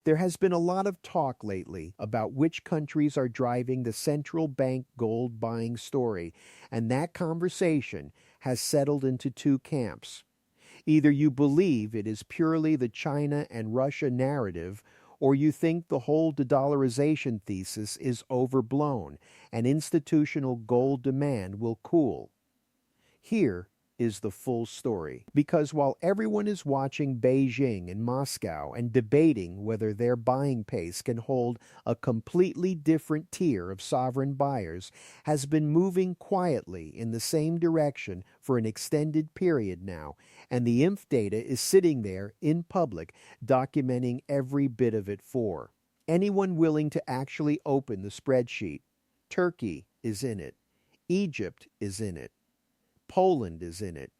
There has been a lot of talk lately about which countries are driving the central bank gold buying story, and that conversation has settled into two camps. Either you believe it is purely the China and Russia narrative, or you think the whole de-dollarization thesis is overblown and institutional gold demand will cool. Here is the full story. Because while everyone is watching Beijing and Moscow and debating whether their buying pace can hold a completely different tier of sovereign buyers has been moving quietly in the same direction for an extended period now, and the IMF data is sitting there in public documenting every bit of it for anyone willing to actually open the spreadsheet. Turkey is in it. Egypt is in it. Poland is in it.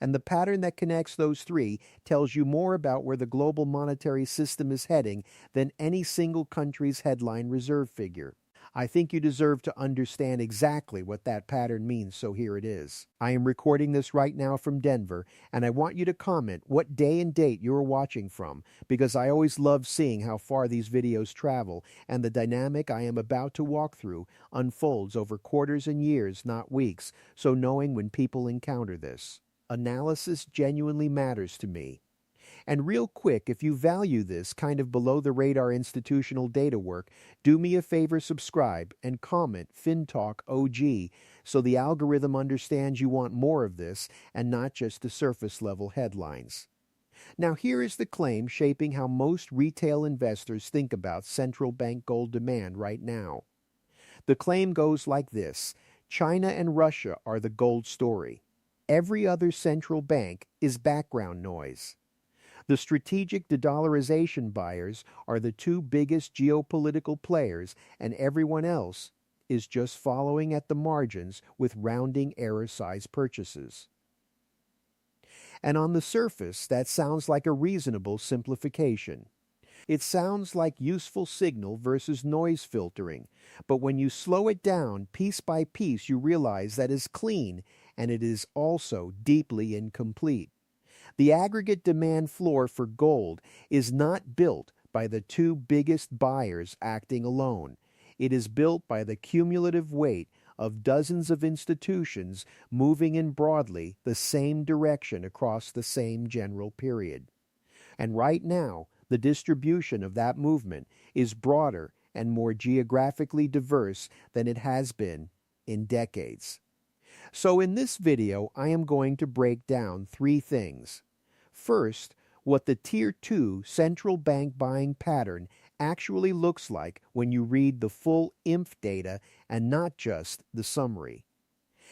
And the pattern that connects those three tells you more about where the global monetary system is heading than any single country's headline reserve figure. I think you deserve to understand exactly what that pattern means, so here it is. I am recording this right now from Denver, and I want you to comment what day and date you are watching from, because I always love seeing how far these videos travel, and the dynamic I am about to walk through unfolds over quarters and years, not weeks, so knowing when people encounter this. Analysis genuinely matters to me. And real quick, if you value this kind of below-the-radar institutional data work, do me a favor, subscribe, and comment FinTalk OG so the algorithm understands you want more of this and not just the surface-level headlines. Now here is the claim shaping how most retail investors think about central bank gold demand right now. The claim goes like this: China and Russia are the gold story. Every other central bank is background noise. The strategic de-dollarization buyers are the two biggest geopolitical players, and everyone else is just following at the margins with rounding error-size purchases. And on the surface, that sounds like a reasonable simplification. It sounds like useful signal versus noise filtering, but when you slow it down piece by piece, you realize that is clean, and it is also deeply incomplete. The aggregate demand floor for gold is not built by the two biggest buyers acting alone. It is built by the cumulative weight of dozens of institutions moving in broadly the same direction across the same general period. And right now, the distribution of that movement is broader and more geographically diverse than it has been in decades. So in this video, I am going to break down three things. First, what the Tier 2 central bank buying pattern actually looks like when you read the full IMF data and not just the summary.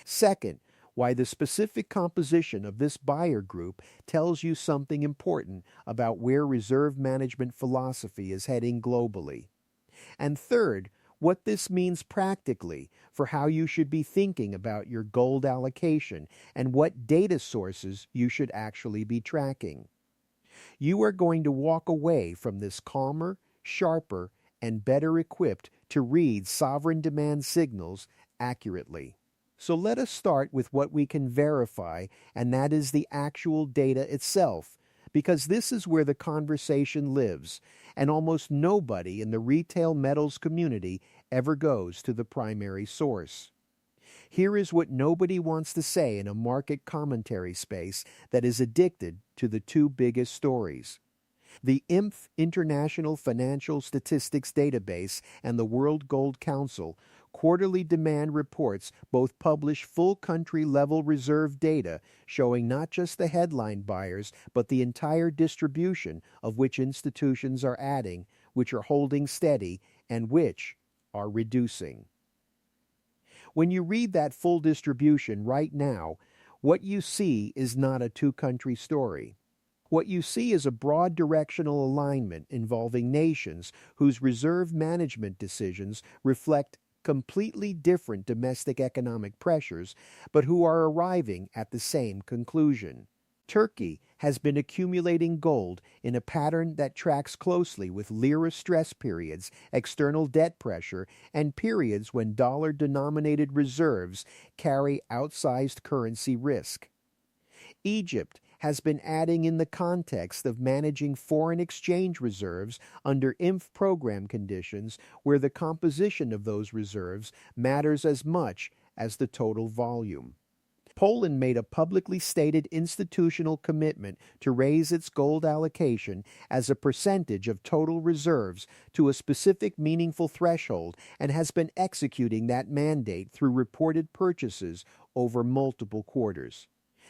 Second, why the specific composition of this buyer group tells you something important about where reserve management philosophy is heading globally. And third, what this means practically for how you should be thinking about your gold allocation and what data sources you should actually be tracking. You are going to walk away from this calmer, sharper, and better equipped to read sovereign demand signals accurately. So let us start with what we can verify, and that is the actual data itself, because this is where the conversation lives, and almost nobody in the retail metals community ever goes to the primary source. Here is what nobody wants to say in a market commentary space that is addicted to the two biggest stories. The IMF International Financial Statistics Database and the World Gold Council quarterly demand reports both publish full country-level reserve data showing not just the headline buyers but the entire distribution of which institutions are adding, which are holding steady, and which are reducing. When you read that full distribution right now, what you see is not a two-country story. What you see is a broad directional alignment involving nations whose reserve management decisions reflect completely different domestic economic pressures, but who are arriving at the same conclusion. Turkey has been accumulating gold in a pattern that tracks closely with lira stress periods, external debt pressure, and periods when dollar-denominated reserves carry outsized currency risk. Egypt has been adding in the context of managing foreign exchange reserves under IMF program conditions where the composition of those reserves matters as much as the total volume. Poland made a publicly stated institutional commitment to raise its gold allocation as a percentage of total reserves to a specific meaningful threshold and has been executing that mandate through reported purchases over multiple quarters.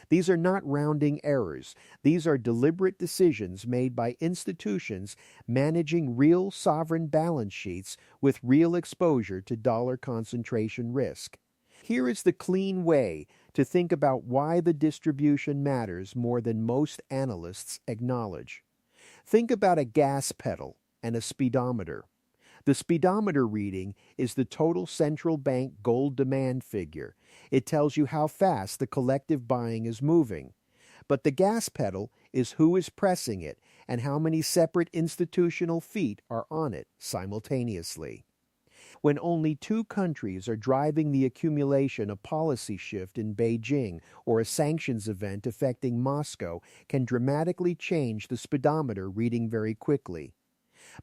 These are not rounding errors. These are deliberate decisions made by institutions managing real sovereign balance sheets with real exposure to dollar concentration risk. Here is the clean way to think about why the distribution matters more than most analysts acknowledge. Think about a gas pedal and a speedometer. The speedometer reading is the total central bank gold demand figure. It tells you how fast the collective buying is moving. But the gas pedal is who is pressing it and how many separate institutional feet are on it simultaneously. When only two countries are driving the accumulation, a policy shift in Beijing or a sanctions event affecting Moscow can dramatically change the speedometer reading very quickly.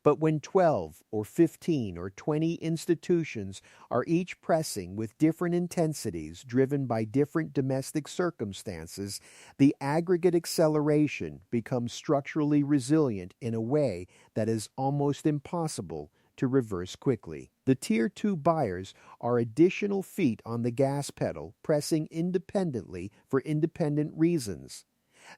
But when 12 or 15 or 20 institutions are each pressing with different intensities driven by different domestic circumstances, the aggregate acceleration becomes structurally resilient in a way that is almost impossible to reverse quickly. The Tier 2 buyers are additional feet on the gas pedal pressing independently for independent reasons.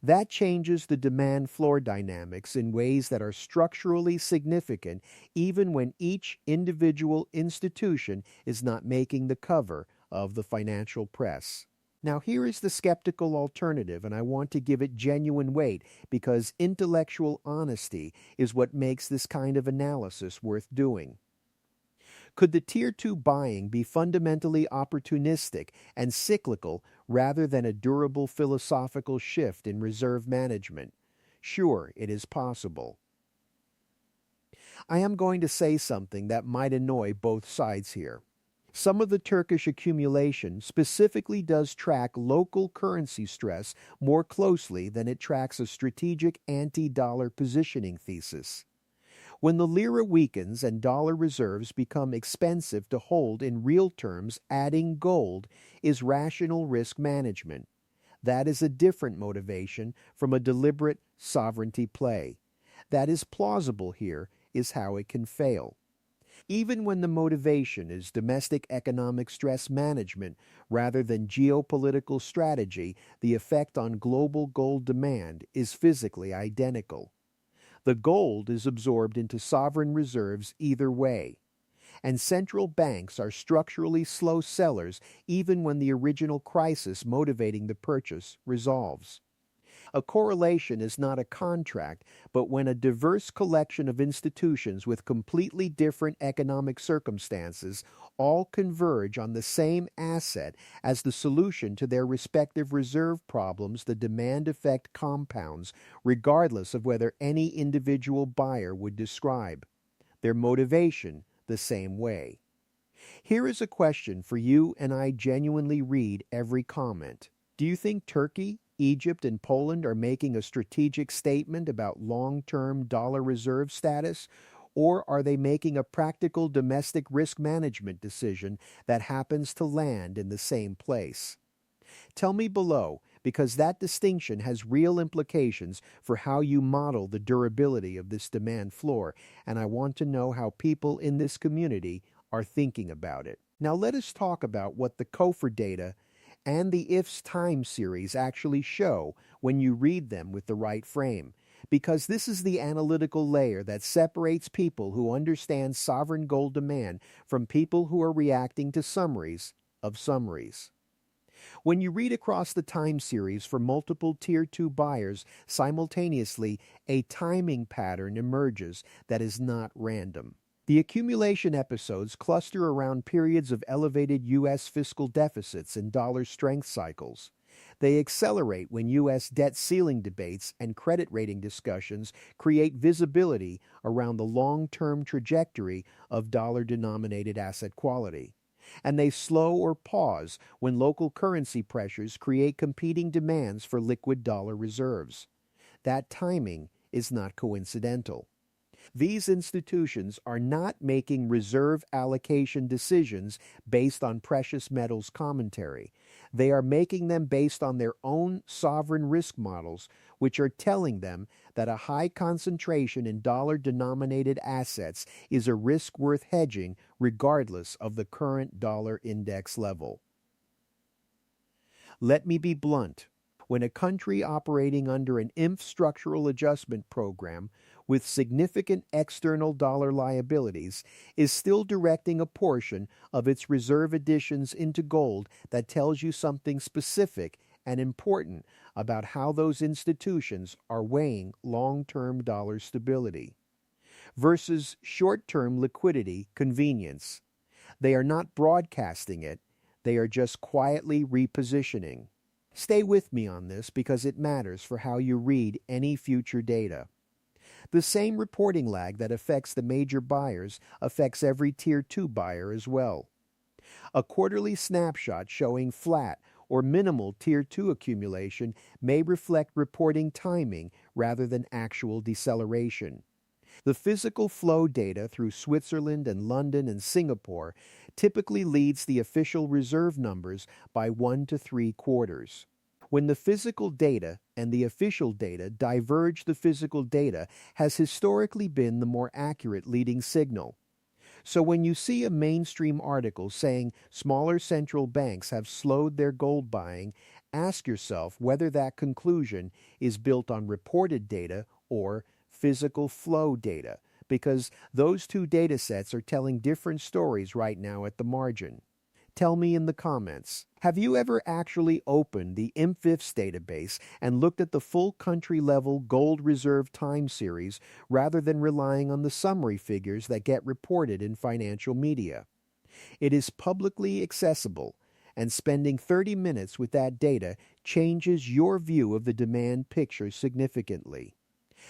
That changes the demand floor dynamics in ways that are structurally significant even when each individual institution is not making the cover of the financial press. Now, here is the skeptical alternative, and I want to give it genuine weight because intellectual honesty is what makes this kind of analysis worth doing. Could the Tier 2 buying be fundamentally opportunistic and cyclical rather than a durable philosophical shift in reserve management? Sure, it is possible. I am going to say something that might annoy both sides here. Some of the Turkish accumulation specifically does track local currency stress more closely than it tracks a strategic anti-dollar positioning thesis. When the lira weakens and dollar reserves become expensive to hold in real terms, adding gold is rational risk management. That is a different motivation from a deliberate sovereignty play. That is plausible here is how it can fail. Even when the motivation is domestic economic stress management rather than geopolitical strategy, the effect on global gold demand is physically identical. The gold is absorbed into sovereign reserves either way, and central banks are structurally slow sellers even when the original crisis motivating the purchase resolves. A correlation is not a contract, but when a diverse collection of institutions with completely different economic circumstances all converge on the same asset as the solution to their respective reserve problems, the demand effect compounds, regardless of whether any individual buyer would describe their motivation the same way. Here is a question for you, and I genuinely read every comment. Do you think Turkey, Egypt, and Poland are making a strategic statement about long-term dollar reserve status, or are they making a practical domestic risk management decision that happens to land in the same place? Tell me below, because that distinction has real implications for how you model the durability of this demand floor, and I want to know how people in this community are thinking about it. Now let us talk about what the COFER data and the IFS time series actually show when you read them with the right frame, because this is the analytical layer that separates people who understand sovereign gold demand from people who are reacting to summaries of summaries. When you read across the time series for multiple Tier 2 buyers simultaneously, a timing pattern emerges that is not random. The accumulation episodes cluster around periods of elevated U.S. fiscal deficits and dollar strength cycles. They accelerate when U.S. debt ceiling debates and credit rating discussions create visibility around the long-term trajectory of dollar-denominated asset quality. and they slow or pause when local currency pressures create competing demands for liquid dollar reserves. That timing is not coincidental. These institutions are not making reserve allocation decisions based on precious metals commentary. They are making them based on their own sovereign risk models, which are telling them that a high concentration in dollar-denominated assets is a risk worth hedging regardless of the current dollar index level. Let me be blunt. When a country operating under an IMF structural adjustment program with significant external dollar liabilities is still directing a portion of its reserve additions into gold, that tells you something specific and important about how those institutions are weighing long-term dollar stability versus short-term liquidity convenience. They are not broadcasting it, they are just quietly repositioning. Stay with me on this because it matters for how you read any future data. The same reporting lag that affects the major buyers affects every Tier 2 buyer as well. A quarterly snapshot showing flat or minimal Tier 2 accumulation may reflect reporting timing rather than actual deceleration. The physical flow data through Switzerland and London and Singapore typically leads the official reserve numbers by 1 to 3 quarters. When the physical data and the official data diverge, the physical data has historically been the more accurate leading signal. So when you see a mainstream article saying smaller central banks have slowed their gold buying, ask yourself whether that conclusion is built on reported data or physical flow data, because those two data sets are telling different stories right now at the margin. Tell me in the comments, have you ever actually opened the IMFIF's database and looked at the full country-level gold reserve time series rather than relying on the summary figures that get reported in financial media? It is publicly accessible, and spending 30 minutes with that data changes your view of the demand picture significantly.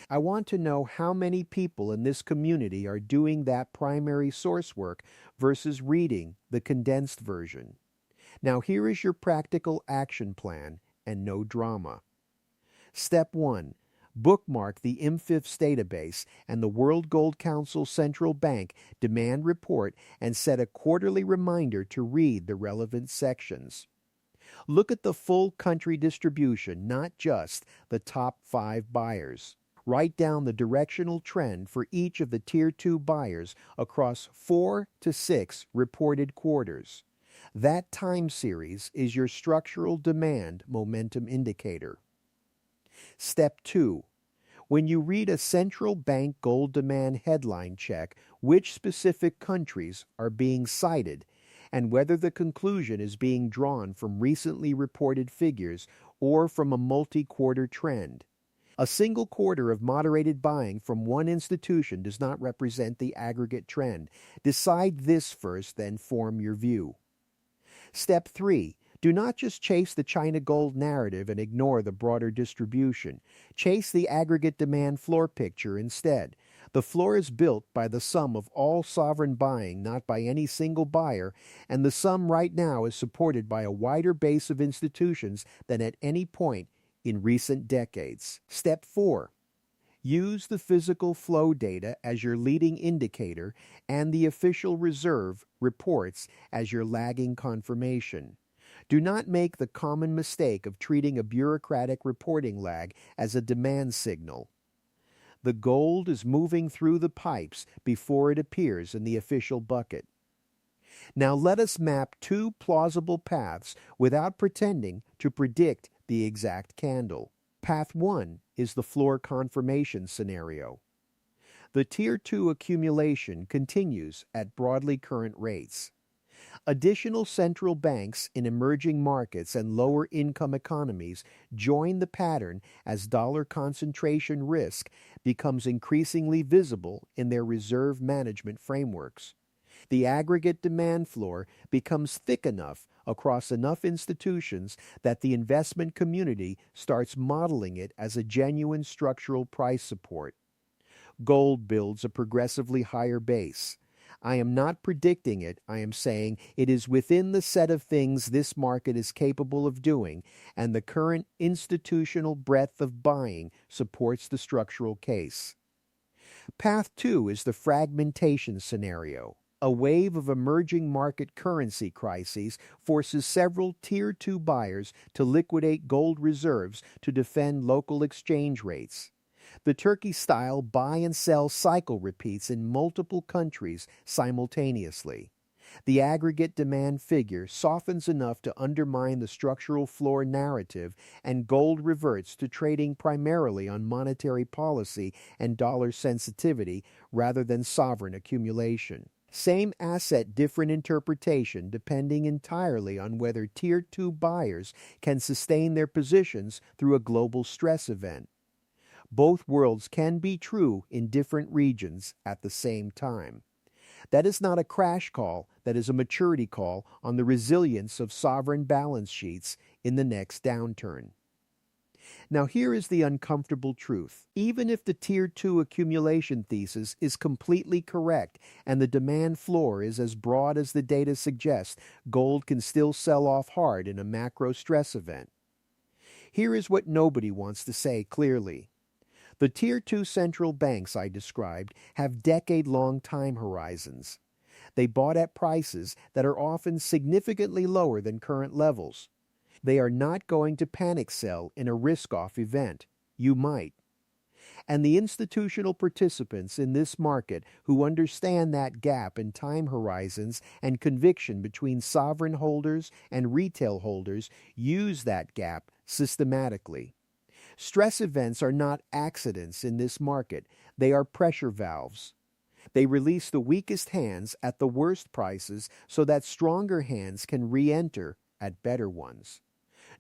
I want to know how many people in this community are doing that primary source work versus reading the condensed version. Now here is your practical action plan and no drama. Step 1. Bookmark the IMFIF's database and the World Gold Council Central Bank Demand Report and set a quarterly reminder to read the relevant sections. Look at the full country distribution, not just the top 5 buyers. Write down the directional trend for each of the Tier 2 buyers across 4 to 6 reported quarters. That time series is your structural demand momentum indicator. Step 2. When you read a central bank gold demand headline, check which specific countries are being cited and whether the conclusion is being drawn from recently reported figures or from a multi-quarter trend. A single quarter of moderated buying from one institution does not represent the aggregate trend. Decide this first, then form your view. Step 3. Do not just chase the China gold narrative and ignore the broader distribution. Chase the aggregate demand floor picture instead. The floor is built by the sum of all sovereign buying, not by any single buyer, and the sum right now is supported by a wider base of institutions than at any point in recent decades. Step 4. Use the physical flow data as your leading indicator and the official reserve reports as your lagging confirmation. Do not make the common mistake of treating a bureaucratic reporting lag as a demand signal. The gold is moving through the pipes before it appears in the official bucket. Now let us map 2 plausible paths without pretending to predict the exact candle. Path 1 is the floor confirmation scenario. The Tier 2 accumulation continues at broadly current rates. Additional central banks in emerging markets and lower income economies join the pattern as dollar concentration risk becomes increasingly visible in their reserve management frameworks. The aggregate demand floor becomes thick enough across enough institutions that the investment community starts modeling it as a genuine structural price support. Gold builds a progressively higher base. I am not predicting it. I am saying it is within the set of things this market is capable of doing, and the current institutional breadth of buying supports the structural case. Path 2 is the fragmentation scenario. A wave of emerging market currency crises forces several Tier 2 buyers to liquidate gold reserves to defend local exchange rates. The Turkey-style buy and sell cycle repeats in multiple countries simultaneously. The aggregate demand figure softens enough to undermine the structural floor narrative, and gold reverts to trading primarily on monetary policy and dollar sensitivity rather than sovereign accumulation. Same asset, different interpretation, depending entirely on whether Tier 2 buyers can sustain their positions through a global stress event. Both worlds can be true in different regions at the same time. That is not a crash call, that is a maturity call on the resilience of sovereign balance sheets in the next downturn. Now here is the uncomfortable truth. Even if the Tier 2 accumulation thesis is completely correct and the demand floor is as broad as the data suggests, gold can still sell off hard in a macro stress event. Here is what nobody wants to say clearly. The Tier 2 central banks I described have decade-long time horizons. They bought at prices that are often significantly lower than current levels. They are not going to panic sell in a risk-off event. You might. And the institutional participants in this market who understand that gap in time horizons and conviction between sovereign holders and retail holders use that gap systematically. Stress events are not accidents in this market. They are pressure valves. They release the weakest hands at the worst prices so that stronger hands can re-enter at better ones.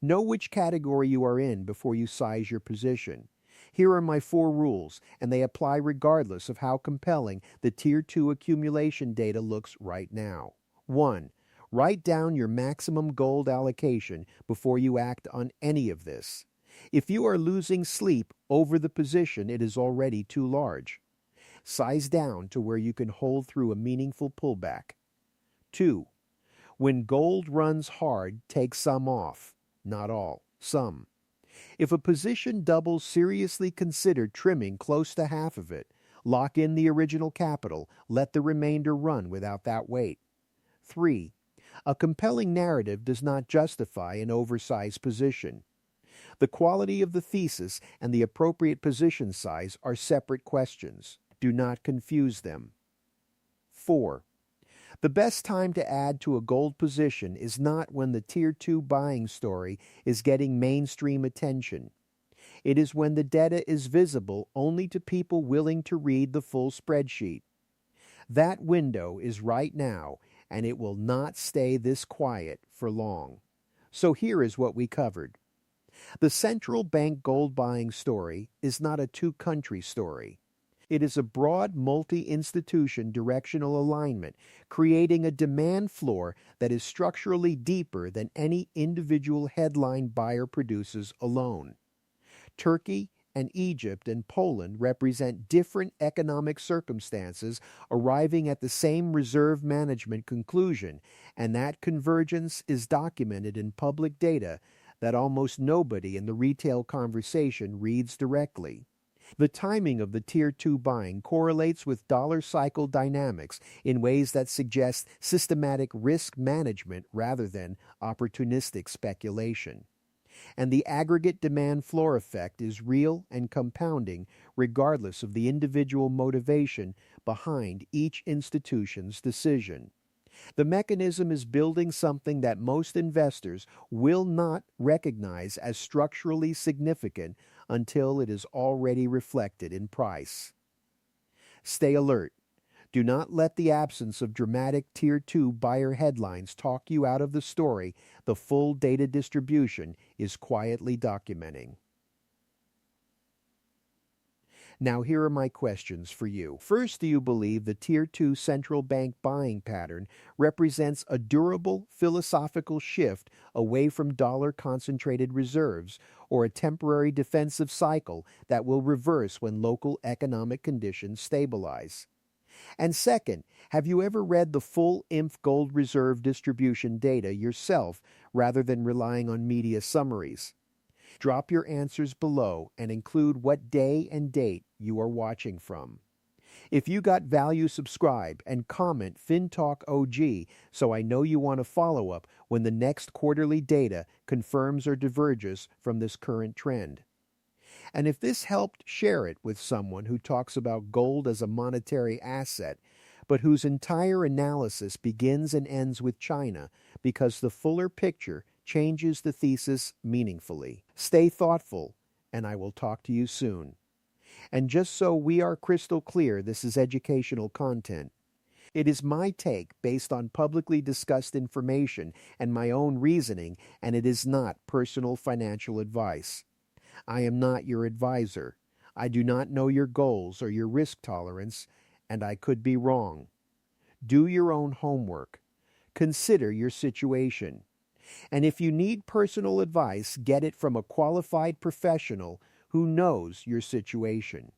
Know which category you are in before you size your position. Here are my 4 rules, and they apply regardless of how compelling the Tier 2 accumulation data looks right now. 1. Write down your maximum gold allocation before you act on any of this. If you are losing sleep over the position, it is already too large. Size down to where you can hold through a meaningful pullback. 2. When gold runs hard, take some off. Not all, some. If a position doubles, seriously consider trimming close to half of it. Lock in the original capital. Let the remainder run without that weight. 3. A compelling narrative does not justify an oversized position. The quality of the thesis and the appropriate position size are separate questions. Do not confuse them. 4. The best time to add to a gold position is not when the Tier 2 buying story is getting mainstream attention. It is when the data is visible only to people willing to read the full spreadsheet. That window is right now, and it will not stay this quiet for long. So here is what we covered. The central bank gold buying story is not a two-country story. It is a broad multi-institution directional alignment, creating a demand floor that is structurally deeper than any individual headline buyer produces alone. Turkey and Egypt and Poland represent different economic circumstances arriving at the same reserve management conclusion, and that convergence is documented in public data that almost nobody in the retail conversation reads directly. The timing of the Tier 2 buying correlates with dollar cycle dynamics in ways that suggest systematic risk management rather than opportunistic speculation. And the aggregate demand floor effect is real and compounding regardless of the individual motivation behind each institution's decision. The mechanism is building something that most investors will not recognize as structurally significant until it is already reflected in price. Stay alert. Do not let the absence of dramatic Tier 2 buyer headlines talk you out of the story the full data distribution is quietly documenting. Now here are my questions for you. First, do you believe the Tier 2 central bank buying pattern represents a durable philosophical shift away from dollar-concentrated reserves, or a temporary defensive cycle that will reverse when local economic conditions stabilize? And second, have you ever read the full IMF gold reserve distribution data yourself rather than relying on media summaries? Drop your answers below and include what day and date you are watching from. If you got value, subscribe and comment FinTalk OG so I know you want to follow up when the next quarterly data confirms or diverges from this current trend. And if this helped, share it with someone who talks about gold as a monetary asset, but whose entire analysis begins and ends with China because the fuller picture changes the thesis meaningfully. Stay thoughtful, and I will talk to you soon. And just so we are crystal clear, this is educational content. It is my take based on publicly discussed information and my own reasoning, and it is not personal financial advice. I am not your advisor. I do not know your goals or your risk tolerance, and I could be wrong. Do your own homework. Consider your situation. And if you need personal advice, get it from a qualified professional who knows your situation.